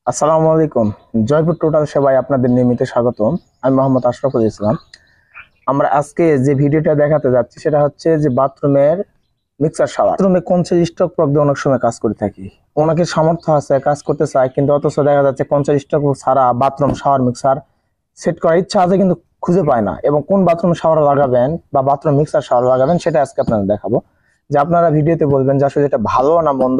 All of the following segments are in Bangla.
আসসালামু আলাইকুম। জয়পুর টোটাল সেবায় আপনাদের নিয়মিত স্বাগতম। আমি মোহাম্মদ আশরাফুল ইসলাম। আমরা আজকে যে ভিডিওটা দেখাতে যাচ্ছি সেটা হচ্ছে যে বাথরুমের মিক্সার শাওয়ার। বাথরুমে কনসেল স্টক প্লাগ দিয়ে অনেক সময় কাজ করে থাকি। অনেকের সামর্থ্য আছে, কাজ করতে চায়, কিন্তু অথচ দেখা যাচ্ছে কনসেল স্টক ছাড়া বাথরুম শাওয়ার মিক্সার সেট করার ইচ্ছা আছে কিন্তু খুঁজে পায় না। এবং কোন বাথরুম শাওয়ার লাগাবেন বা বাথরুম মিক্সার শাওয়ার লাগাবেন সেটা আজকে আপনাদের দেখাবো। যে আপনারা ভিডিওতে বলবেন যে আসলে এটা ভালো না মন্দ,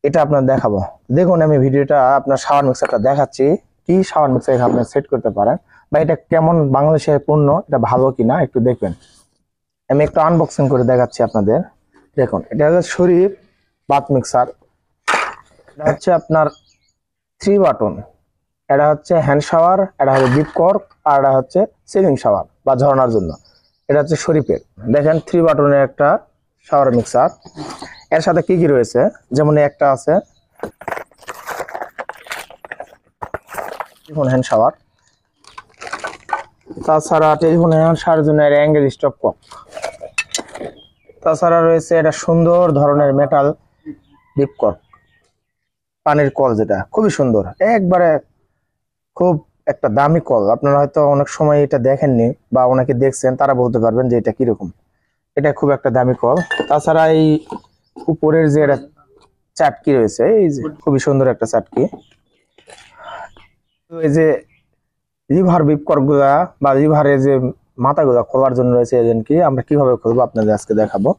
এটা আপনার দেখাবো। দেখুন আমি ভিডিওটা আপনার শাওয়ার মিক্সারটা দেখাচ্ছি, কি শাওয়ার মিক্সার আপনি সেট করতে পারেন বা এটা কেমন বাংলাদেশের পণ্য, এটা ভালো কিনা একটু দেখবেন। আমি একটু আনবক্সিং করে দেখাচ্ছি আপনাদের। দেখুন এটা হচ্ছে শরীফ বাথ মিক্সার। এটা হচ্ছে আপনার 3 বাটন। এটা হচ্ছে হ্যান্ড শাওয়ার, এটা হচ্ছে ডিপ কর্ক, আর এটা হচ্ছে সিলিং শাওয়ার বা ঝর্ণার জন্য। এটা হচ্ছে শরীফের। দেখেন 3 বাটনের একটা শাওয়ার মিক্সার। এর সাথে কি কি রয়েছে, যেমন একটা আছে টেলিফোন হ্যান্ড শাওয়ার, তাছাড়া টেলিফোন হ্যান্ড শাওয়ার জন্য অ্যাঙ্গেল স্টপ কক, তাছাড়া রয়েছে এটা সুন্দর ধরনের মেটাল ডিপ কর্ক পানির কল, যেটা খুবই সুন্দর, একবারে খুব একটা দামি কল। আপনারা হয়তো অনেক সময় এটা দেখেননি বা অনেকে দেখছেন, তারা বলতে পারবেন যে এটা কিরকম। এটা খুব একটা দামি কল। তাছাড়া এই উপরের যে এটা চাটকি রয়েছে, এই যে খুবই সুন্দর একটা চাটকি। এই যে লিভার বিপকর গুলা বা লিভারের যে মাথাগুলা খোলার জন্য রয়েছে, এজেন্ট কি আমরা কিভাবে খুলবো আপনাদের আজকে দেখাবো।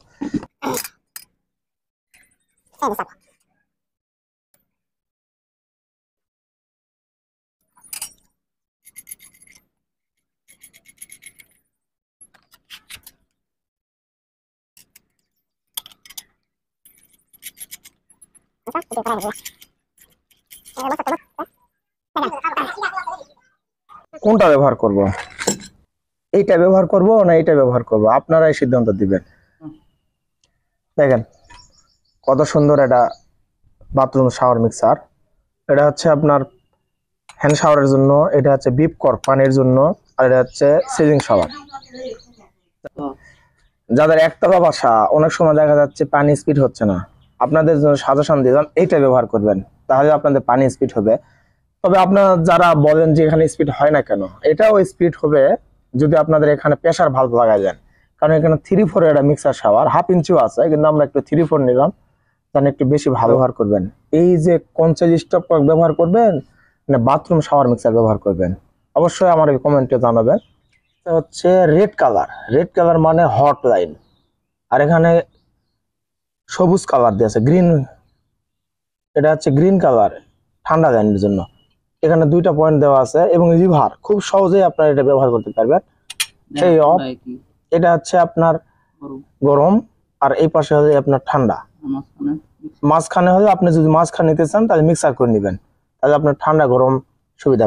কোনটা ব্যবহার করব, এইটা ব্যবহার করব না এইটা ব্যবহার করব, আপনারাই সিদ্ধান্ত দিবেন। দেখেন কত সুন্দর এটা বাথরুম শাওয়ার মিক্সার। এটা হচ্ছে আপনার হ্যান্ড শাওয়ারের জন্য, এটা হচ্ছে বিপ কর্ক পানির জন্য, আর এটা হচ্ছে সিলিং শাওয়ার। যাদের একতলা বাসা, অনেক সময় দেখা যাচ্ছে পানি স্পিড হচ্ছে না, আপনাদের জন্য সাজেশন দিলাম এইটা ব্যবহার করবেন, তাহলে আপনাদের পানি স্পিড হবে। তবে আপনারা যারা বলেন যে এখানে স্পিড হয় না কেন, এটাও স্পিড হবে যদি আপনাদের এখানে প্রেসার ভালভ লাগাই দেন। কারণ এখানে 3/4 এটা মিক্সার শাওয়ার, 1/2 ইঞ্চিও আছে, কিন্তু আমরা একটু 3/4 নিলাম, তাহলে একটু বেশি ভালো ব্যবহার করবেন। এই যে কনসেল স্টপ ব্যবহার করবেন না বাথরুম শাওয়ার মিক্সার ব্যবহার করবেন, অবশ্যই আমার কমেন্টে জানাবেন। এটা হচ্ছে রেড কালার, রেড কালার মানে হট লাইন, আর এখানে সবুজ কালার দিয়েছে গ্রিন, এটা হচ্ছে গ্রিন কালার ঠান্ডা লাইনের জন্য। এখানে 2টা পয়েন্ট দেওয়া আছে এবং লিভার, খুব সহজেই আপনারা এটা ব্যবহার করতে পারবেন। সেই অফ, এটা হচ্ছে আপনার গরম, আর এই পাশে হলে আপনার ঠান্ডা। মাঝখানে হলে আপনি যদি মাঝখানে নিতে চান তাহলে মিক্সার করে নেবেন, তাহলে আপনার ঠান্ডা গরম সুবিধা পাবেন।